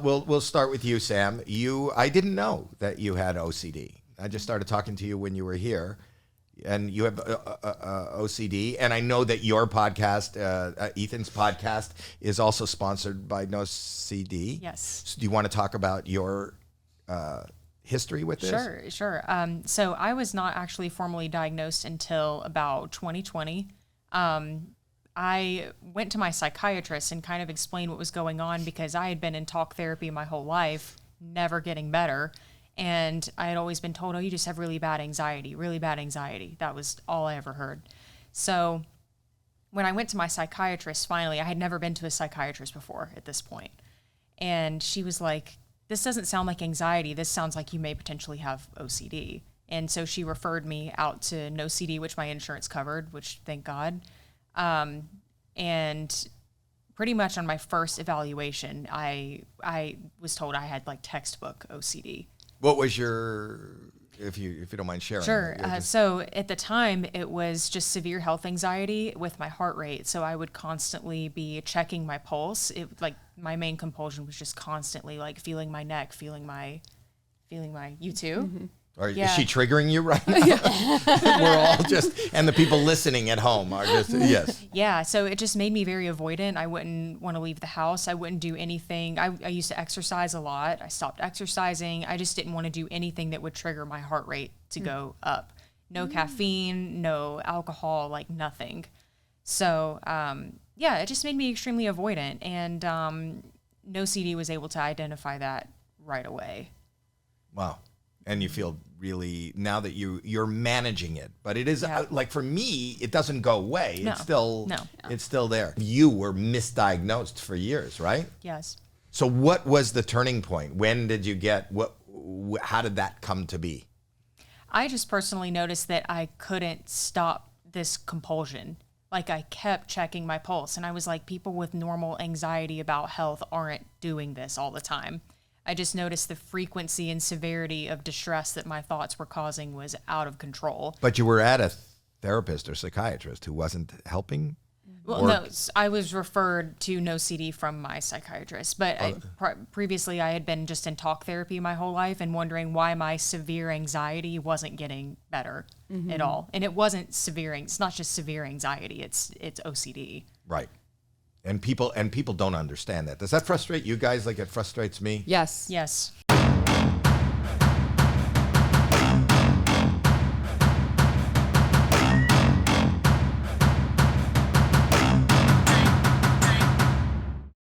we'll start with you, Sam. I didn't know that you had OCD. I just started talking to you when you were here, and you have OCD. And I know that your podcast, Ethan's podcast, is also sponsored by NoCD. Yes. So do you want to talk about your history with this? Sure. So I was not actually formally diagnosed until about 2020. I went to my psychiatrist and kind of explained what was going on because I had been in talk therapy my whole life, never getting better. And I had always been told, oh, you just have really bad anxiety. That was all I ever heard. So when I went to my psychiatrist, finally, I had never been to a psychiatrist before at this point. And she was like, this doesn't sound like anxiety. This sounds like you may potentially have OCD. And so she referred me out to NoCD, which my insurance covered, which thank God. And pretty much on my first evaluation, I was told I had like textbook OCD. What was your, if you don't mind sharing? Sure. So at the time, it was just severe health anxiety with my heart rate. So I would constantly be checking my pulse. Like my main compulsion was just constantly like feeling my neck, feeling my, you too? Mm-hmm. Is she triggering you right now? We're all just, and the people listening at home are just, yes. Yeah, so it just made me very avoidant. I wouldn't want to leave the house. I wouldn't do anything. I used to exercise a lot. I stopped exercising. I just didn't want to do anything that would trigger my heart rate to go up. No caffeine, no alcohol, like nothing. So, it just made me extremely avoidant. And NoCD was able to identify that right away. Wow. And you feel really, now that you're managing it, but it is like for me, it doesn't go away. No. It's still there. You were misdiagnosed for years, right? Yes. So what was the turning point? When did you get, how did that come to be? I just personally noticed that I couldn't stop this compulsion. Like I kept checking my pulse and I was like, people with normal anxiety about health aren't doing this all the time. I just noticed the frequency and severity of distress that my thoughts were causing was out of control. But you were at a therapist or psychiatrist who wasn't helping? Well, no, I was referred to NoCD from my psychiatrist. But previously I had been just in talk therapy my whole life and wondering why my severe anxiety wasn't getting better at all. And it wasn't severe. It's not just severe anxiety. It's OCD. Right. And people don't understand that. Does that frustrate you guys like it frustrates me? Yes. Yes.